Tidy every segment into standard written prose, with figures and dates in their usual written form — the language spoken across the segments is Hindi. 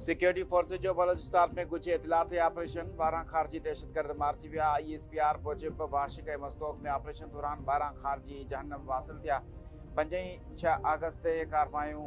सिक्योरिटी फोर्सेज जो बलोचिस्तान में कुछ इतलाती ऑपरेशन 12 खारजी दहशतगर्द मार्ची विया ISPR मूजिब वाशिक मस्तोक में ऑपरेशन दौरान 12 खारजी जहन्नम वासिल थिया। 5-6 अगस्त ते कार्रवाइयूं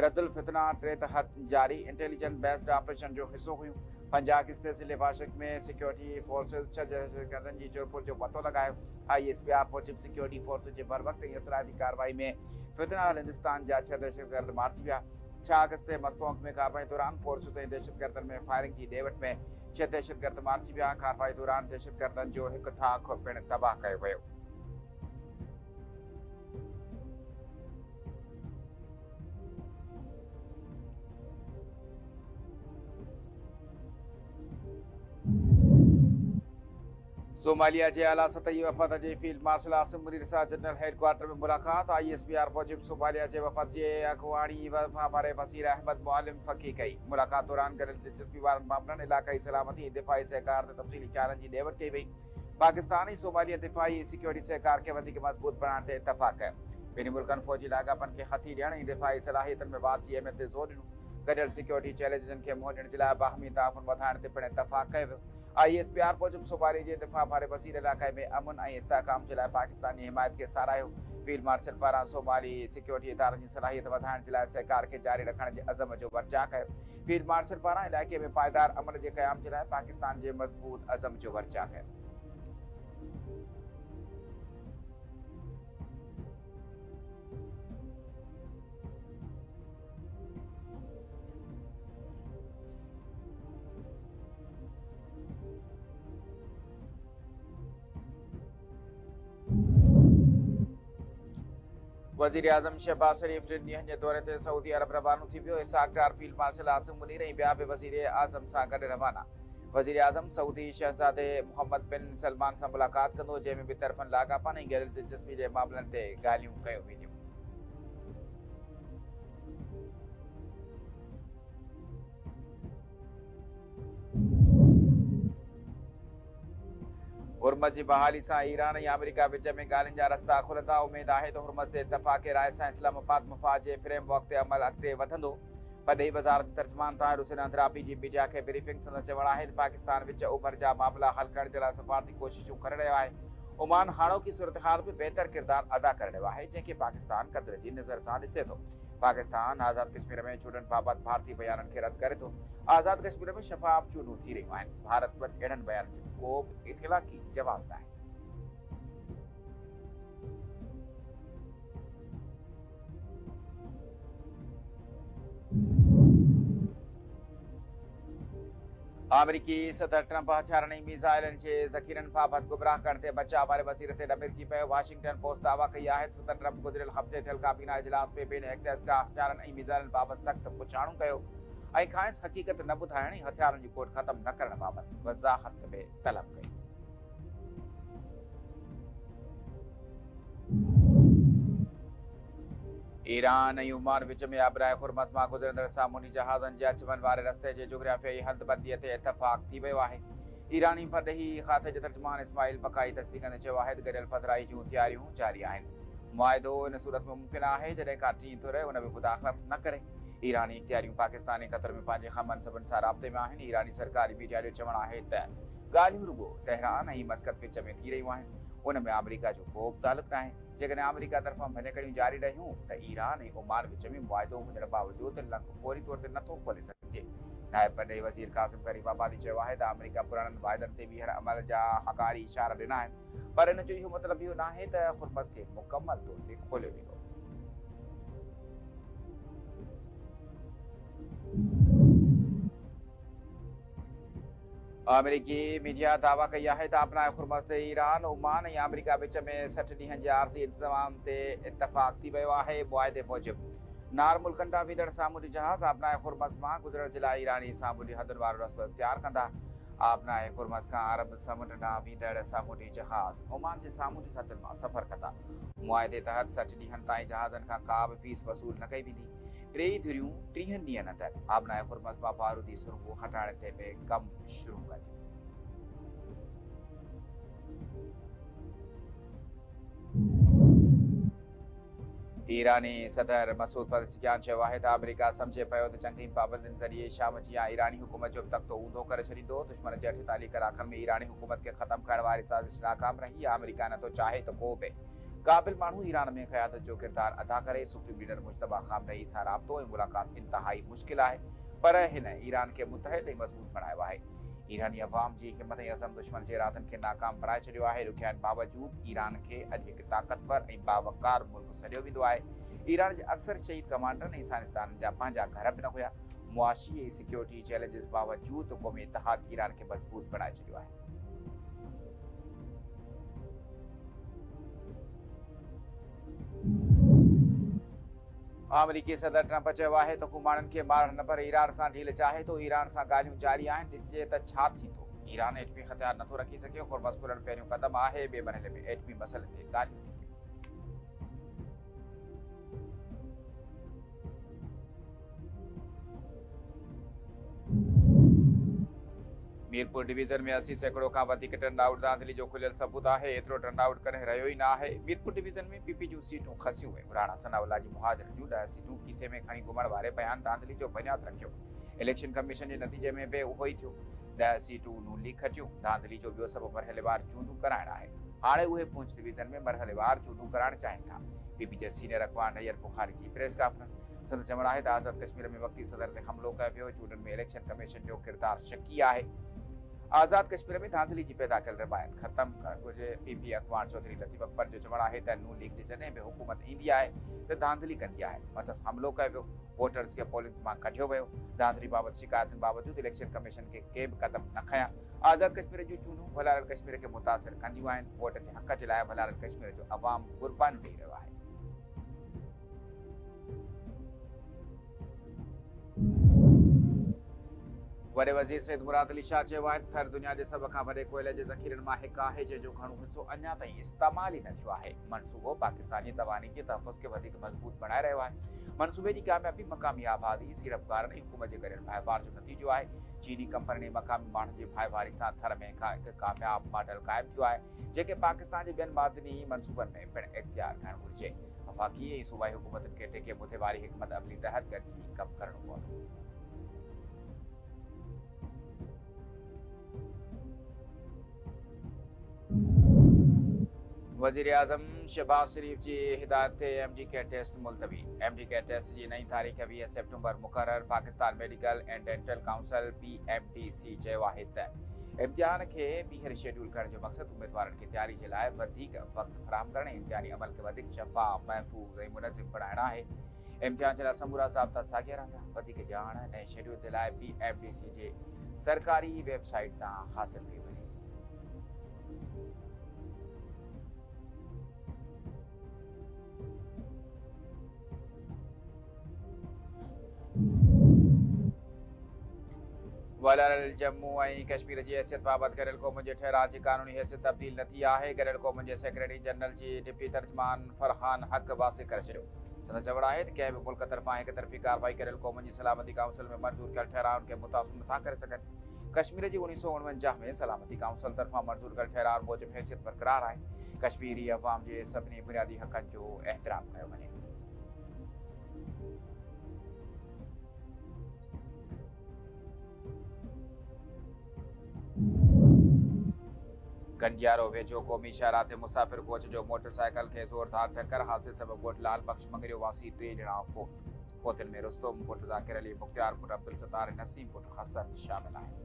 रद्दुल फितना टे तहत जारी इंटेलिजेंस बेस्ड ऑपरेशन जो हिस्सो हुयूं। 5 अगस्त ते ज़िले वाशिक में सिक्योरिटी फोर्सेज 6 दहशतगर्दनि जी जुरपुर जो पतो लगायो। ISPR मूजिब सिक्योरिटी फोर्सेज जे बरवक्त ऐं असराइती कार्रवाई में फितना हिंदुस्तान जा 6 दहशतगर्द मार्ची विया। 6 अगस्त ते मस्तोंक में कार्रवाई दौरान फोर्स ऐं दहशतगर्दनि में फायरिंग जी डेवट में 6 दहशतगर्द मार्ची विया। कार्रवाई दौरान दहशतगर्दनि जो हिकु थाक पिणु तबाह कयो वियो। सोमालिया के आला सतही वफ़द के फील्ड मार्शल आसिम मुनीर सां जनरल हेडक्वार्टर में मुलाकात। ISPR मूजिब सोमालिया के वफ़द के अगवानी वफ़ा बारे वज़ीर अहमद मुअल्लिम फ़क़ी कई। मुलाकात दौरान गॾियल दिलचस्पी वारनि मामलनि इलाक़ाई सलामती ऐं दिफ़ाई सहकार ते तफ़सीली ख़्यालनि जी ॾेवट कई वई। पाकिस्तान ऐं सोमालिया दिफ़ाई ऐं सिक्योरिटी सहकार खे वधीक मज़बूत बणाइण ते इतफ़ाक़ कयो। ॿिन्ही मुल्कनि फ़ौजी लाॻापनि खे हथी ॾियण ऐं दिफ़ाई सलाहियतनि में वाध जी अहमियत ते ज़ोर ॾिनो। गॾियल सिक्योरिटी चैलेंजनि खे मुंहुं ॾियण जे लाइ बाहमी ताउन वधाइण ते पिणु इतफ़ाक़ कयो वियो। ISPR मूजिब सोमालिया जे दिफ़ा बारे वज़ीर इलाक़ाई में अमन ऐं इस्तेहकाम जे लाइ पाकिस्तानी हिमायत खे साराहियो। फील्ड मार्शल पारां सोमाली सिक्योरिटी इदारनि जी सलाहियत वधाइण जे लाइ सहकार खे जारी रखण जे अज़म जो वर्जा कयो। फील्ड मार्शल पारां इलाइक़े में पायदार अमन जे क़याम जे लाइ पाकिस्तान जे मज़बूत अज़म जो वर्जा कयो। वज़ीर आज़म शहबाज शरीफ 2 ॾींहनि जे दौरे ते सऊदी अरब रवानो थी वियो। इसहाक़ डार फील्ड मार्शल आसिम मुनीर ऐं ॿिया बि वज़ीर आज़म सां गॾु रवाना। वज़ीर आज़म सऊदी शहज़ादे मोहम्मद बिन सलमान सां मुलाक़ात कंदो, जंहिंमें ॿई तरफ़नि लाॻापनि ऐं गॾियल दिलचस्पी जे मामलनि ते ॻाल्हियूं कयूं वेंदियूं। हुरमज़ जी बहाली सां ईरान ऐं अमेरिका विच में ॻाल्हियुनि जा रस्ता खुलंदा। उमेद आहे त हुरमज़ ते इतफ़ाक़े राय सां इस्लामाबाद मफ़ाद जे फ्रेमवर्क ते अमल अॻिते वधंदो। परॾेही वज़ारत जे तर्जुमान ताहिर हुसैन अंद्राबी जी मीडिया खे ब्रीफिंग संदसि चवणु आहे त पाकिस्तान विच ओभर जा मामला हल करण जे लाइ सफ़ारती कोशिशूं करे रहियो आहे। ओमान हाणोकी सूरतहाल में बेहतर किरदारु अदा करे रहियो आहे, जंहिंखे पाकिस्तान क़दुर जी नज़र सां ॾिसे थो। पाकिस्तान आज़ाद कश्मीर में चूंडनि बाबति भारतीय बयाननि खे रद्द करे थो। आज़ाद कश्मीर में शफ़ाफ़ चूंडूं थी रहियूं आहिनि। भारत वटि अहिड़नि बयाननि जो को बि इख़्लाक़ी जवाज़ नाहे। अमेरिकी सदर ट्रंप हथियारनि ऐं मिसाइलनि जे ज़ख़ीरनि बाबति गुमराह करण ते बचाव वारे वज़ीर ते डमिरजी पियो। वाशिंगटन पोस्ट दावा कई आहे त सदर ट्रंप गुज़िरियल हफ़्ते थियल काबीना इजलास में ॿिनि एहतियाती हथियारनि ऐं मिसाइलनि बाबति सख़्तु पुछाणो कयो ऐं खांइसि हक़ीक़त न ॿुधाइण ऐं हथियारनि जी कोट ख़तमु न करण बाबति वज़ाहत में तलब कई। ईरान ऐं ओमान विच में आबराए हुरमज़ मां गुज़रंदड़ सामूंडी जहाज़नि जे अचु वञु वारे रस्ते जे जोग्राफियाई हदबंदीअ ते इतफ़ाक़ थी वियो आहे। ईरानी परॾेही खाते जे तर्जुमान इस्माइल बकाई तस्दीक़ कंदे चयो आहे त गॾियल पधिराई जूं तयारियूं जारी आहिनि। मुआहिदो इन सूरत में मुमकिन आहे जॾहिं का टीं धुर उन में मुदाख़लत न करे। ईरानी तयारियूं पाकिस्तान ऐं क़तर में पंहिंजे हम मनसबनि सां राब्ते में आहिनि। ईरानी सरकारी मीडिया जो चवणु आहे त ॻाल्हियूं रुॻो तहरान ऐं मस्कत विच में थी रहियूं आहिनि। उन में अमेरिका जो को बि तालुक़ु नाहे। जेकॾहिं अमेरिका तरफ़ां भञकड़ियूं जारी रहियूं त ईरान ऐं ओमान विच में मुआहिदो हुजण बावजूदि लंघ फौरी तौर ते नथो खोले सघिजे। नायब परॾेही वज़ीर क़ासिम गरीबाबादी चयो आहे त अमेरिका पुराणनि वाइदनि ते ॿीहर अमल जा हकारी इशारा ॾिना आहिनि, पर इन जो इहो मतिलबु इहो नाहे त हुरमज़ खे मुकमल तौर ते खोलियो वेंदो। अमेरिकी मीडिया दावा कई आहे त अपनाए हुरमज़ ते ईरान, ओमान ऐं अमेरिका विच में 60 ॾींहनि जे आरज़ी इंतज़ाम ते इतफ़ाक़ थी वियो आहे। मुआहिदे मूजिबि नार मुल्कनि ॾांहुं वेंदड़ सामूंडी जहाज़ आबनाए हुरमज़ मां गुज़रण जे लाइ ईरानी सामूंडी हदुनि वारो रस्तो इख़्तियार कंदा। आबनाए हुरमज़ खां अरब समुंड ॾांहुं वेंदड़ सामूंडी जहाज़ ओमान जे सामूंडी हदुनि मां सफ़र कंदा। मुआहिदे तहत 60 ॾींहनि ताईं जहाज़नि खां का बि फीस वसूल न कई वेंदी। 3 धुरियूं 30 ॾींहनि अंदरि आबनाए हुरमज़ मां बारूदी सुरंगूं हटाइण ते बि कमु शुरू कंदियूं। ईरानी सदर मसूद पज़ेशिकियान चयो आहे त अमेरिका सम्झे पियो त जंगी पाबंदियुनि ज़रिए शाम जी ईरानी हुकूमत जो तख़्तो ऊंधो करे छॾींदो। दुश्मन जे 48 कलाकनि में ईरानी हुकूमत खे ख़तमु करण वारी साज़िश नाकाम रही। अमेरिका नथो चाहे त को बि क़ाबिल माण्हू ईरान में क़यादत जो किरदारु अदा करे। सुप्रीम लीडर मुश्तबा खामनई सां राब्तो ऐं मुलाक़ात इंतहाई मुश्किल आहे, पर हिन ईरान खे मुतहद ऐं मज़बूत बणायो आहे। ईरानी अवाम जी हिम्मत ऐं अज़म दुश्मन जे इरादनि खे नाकाम बणाए छॾियो आहे। ॾुखियाईनि बावजूदि ईरान खे अॼु हिकु ताक़तवर ऐं बावकार मुल्क सॾियो वेंदो आहे। ईरान जे अक्सर शहीद कमांडरनि ऐं साइंसदाननि जा पंहिंजा घर बि न हुया। मुआशी ऐं सिक्योरिटी चैलेंजिस बावजूदि क़ौमी इतिहाद ईरान खे मज़बूत बणाए छॾियो आहे। अमेरिकी सदर ट्रंप चयो आहे त हू माण्हुनि खे मारणु न पर ईरान सां ढील चाहे थो। ईरान सां ॻाल्हियूं जारी आहिनि, ॾिसजे त छा थींदो। ईरान एटमी हथियार नथो रखी सघे। होर्मुज़ खुलण पहिरियों क़दम आहे। ॿिए मरहले में एटमी मसइले ते ॻाल्हियूं थींदियूं। मीरपुर डिवीज़न में 80 सैकड़ों खां वधीक टर्नआउट धांधली जो खुलियल सबूत आहे। एतिरो टर्नआउट कॾहिं रहियो ई न आहे। मीरपुर डिवीज़न में पीपी जूं सीटूं खसियूं ऐं बुराड़ा सनावला जी मुहाजिरनि जूं 10 सीटूं खीसे में खणी घुमण वारे बयान धांधली जो बुनियादु रखियो। इलेक्शन कमीशन जे नतीजे में बि उहो ई थियो। 10 सीटूं नून लीग खटियूं। धांधली जो ॿियो सबबु मरहलेवार चूंडूं कराइण आहे। हाणे उहे पुंछ डिवीज़न में मरहलेवार चूंडूं कराइण चाहिनि था। पीपी जे सीनियर अॻवान नैयर बुखारी जी प्रेस कॉन्फ्रेंस। संदसि चवणु आहे त आज़ाद कश्मीर में वक़्ती सदर ते हमलो कयो वियो। चूंडनि में इलेक्शन कमीशन जो किरदारु शकी आहे। आज़ाद कश्मीर में धांधली जी पैदा कयल रिवायत ख़त्म करणु घुरिजे। पीपी अख़बार चौधरी लतीफ़ अकबर जो चवणु आहे त नून लीग जी जॾहिं बि हुकूमत ईंदी आहे त धांधली कंदी आहे। मथस हमलो कयो वियो। वोटर्स खे पोलिंग मां कढियो वियो। धांधली बाबति शिकायतुनि बावजूदि इलेक्शन कमीशन खे के बि क़दम न खयां। आज़ाद कश्मीर जूं चूंडूं भलारल कश्मीर खे मुतासिर कंदियूं आहिनि। वोट जे हक़ जे लाइ भलारल कश्मीर जो अवाम क़ुर्बानी ॾेई रहियो आहे। वॾे वज़ीर सैद मुराद अली शाह चयो आहे त थर दुनिया जे सभ खां वॾे कोयले जे ज़ख़ीरनि मां हिकु आहे जंहिंजो घणो हिसो अञा ताईं इस्तेमालु ई न थियो आहे। मनसूबो पाकिस्तानी तवानी जे तहफ़ुज़ खे वधीक मज़बूत बणाए रहियो आहे। मनसूबे जी कामयाबी मक़ामी आबादी, सीड़पकारनि ऐं हुकूमत जे गॾियल भाईवार जो नतीजो आहे। चीनी कंपनी ऐं मक़ामी माण्हुनि जी भाईवारी सां थर में हिकु कामयाबु मॉडल क़ाइमु थियो आहे, जेके पाकिस्तान जे ॿियनि मादनी मनसूबनि में पिणु इख़्तियार करणु घुरिजे। वफ़ाक़ी ऐं सूबाई हुकूमतुनि खे टेके ॿुधे वारी हिकमत अमली तहत गॾिजी कमु करणो पवंदो। वज़ीर आज़म शहबाज शरीफ जी हिदायत ते एमडी कैट टेस्ट मुलतवी। एमडी कैट टेस्ट जी नई तारीख़ 20 सेप्टेम्बर मुक़ररु। Pakistan Medical and Dental Council PMDC चयो आहे त इम्तिहान खे ॿीहर शेड्यूल करण जो मक़सदु उमेदवारनि खे तयारी जे लाइ वधीक वक़्तु फ़राहम करणु ऐं इम्तिहानी अमल खे वधीक शफ़ाफ़, महफ़ूज़ ऐं मुनज़िम बणाइणु आहे। इम्तिहान जे लाइ समूरा ज़ाब्ता साॻिया रहंदा। वधीक ॼाण नए शेड्यूल जे लाइ PMDC जे सरकारी वेबसाइट तां हासिलु कई वञे। वलारल जम्मू ऐं कश्मीर जी हैसियत बाबति गॾियल क़ौमुनि जे ठहराव जी क़ानूनी हैसियत तब्दील न थी आहे। गॾियल क़ौमुनि जे सेक्रेटरी जनरल जी डिप्टी तर्जुमान फरहान हक़ वाज़िह करे छॾियो। संदसि चवणु आहे त कंहिं बि मुल्क तरफ़ां हिक तरफ़ी कार्रवाई करियल क़ौमुनि जी सलामती काउंसिल में मंज़ूर कयल ठहरावनि खे मुतासिर नथा करे सघनि। कश्मीर जी 1949 में सलामती काउंसिल तरफ़ां मंज़ूर कयल ठहराव मूजिबि हैसियत बरक़रार आहे। कश्मीरी अवाम जे सभिनी बुनियादी हक़नि जो एहतराम कयो वञे। गंजियारो वेझो क़ौमी शहरा ते मुसाफ़िर कोच जो मोटरसाइकिल खे ज़ोरदार टक्कर। हादसे सबबि ॻोठ लाल बख़्श मंगरियो वासी 3 ॼणा फोत। फोतनि में रुस्तम पुट ज़ाकिर अली, मुख़्तियार पुट अब्दुल सत्तार ऐं नसीम पुट हसन शामिल आहिनि।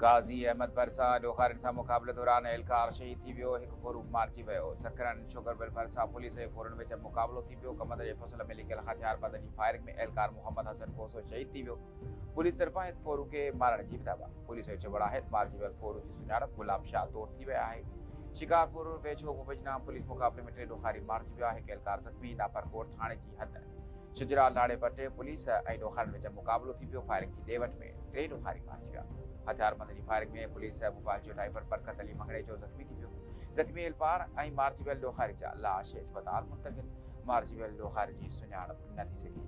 गाज़ी अहमद भरसा ॾोखारियुनि सां मुक़ाबले दौरान एहलकार शहीद थी वियो। हिकु फ़ोरूक मारिजी वियो। सकरन शुगरबिल भरसा पुलिस ऐं फ़ौरन विच मुक़ाबलो थी पियो। कमंद जे फसल में लिकियल हथियारबंदनि जी फायरिंग में एहलकार मोहम्मद हसन कोसो शहीद थी वियो। पुलिस तरफ़ां हिकु फ़ोरूक खे मारण जी दावा। पुलिस जो चवणु आहे त मारिजी वियल फ़ोरूक जी सुञाणप गुलाब शाह तौर थी वई आहे। शिकारपुर वेझो मुबैना पुलिस मुक़ाबले में 3 ॾोखारी मारिजी वियो आहे। हिकु एहलकार ज़ख़्मी। नापरकोट थाणे जी हद शुजरा लाड़े पटे पुलिस ऐं ॾोखारनि विच मुक़ाबलो थी पियो। फायरिंग जी ॾेवट में 3 ॾोखारी मारिजी विया। हथियारबंद जी फायरिंग में पुलिस भोपाल जो ड्राइवर बरकत अली मंगड़े जो ज़ख़्मी थी पियो। ज़ख़्मी एहलकार ऐं मारिजी वियल ॾोखारी जा लाश अस्पताल मुंतक़िल। मारिजी वियल ॾोखारी जी सुञाणप न थी सघी।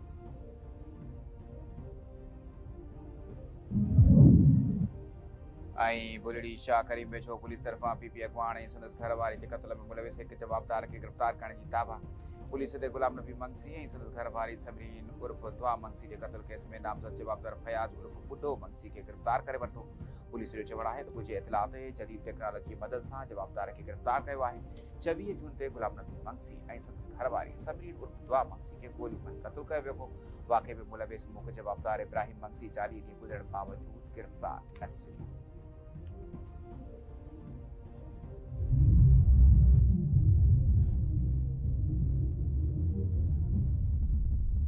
बुलड़ी शाह करीम वेझो पुलिस तरफां पीपी अगवाण ऐं संदसि घर वारे जे क़त्ल में मुलविस हिकु जवाबदार खे गिरफ़्तार करण जी दावा। पुलिस ते गुलाम नबी मंगसी ऐं संदसि घर वारी समरीन उर्फ दुआ मंगसी जे क़त्ल केस में नामज़द जवाबदार फयाज़ उर्फ बुड्ढो मंगसी खे गिरफ़्तार करे वरितो। पुलिस जो चवणु आहे त कुझु इतला ते जदीद टेक्नोलॉजी जी मदद सां जवाबदार खे गिरफ़्तार कयो आहे। 24 जून ते गुलाम नबी मंगसी ऐं संदसि घर वारी समरीन उर्फ दुआ मंगसी खे गोलियूं हणी क़त्ल कयो वियो हो। वाक़े में मुलविस मुख्य जवाबदार इब्राहिम मंगसी 40 ॾींहं गुज़रण बावजूद गिरफ़्तार न थी सघियो।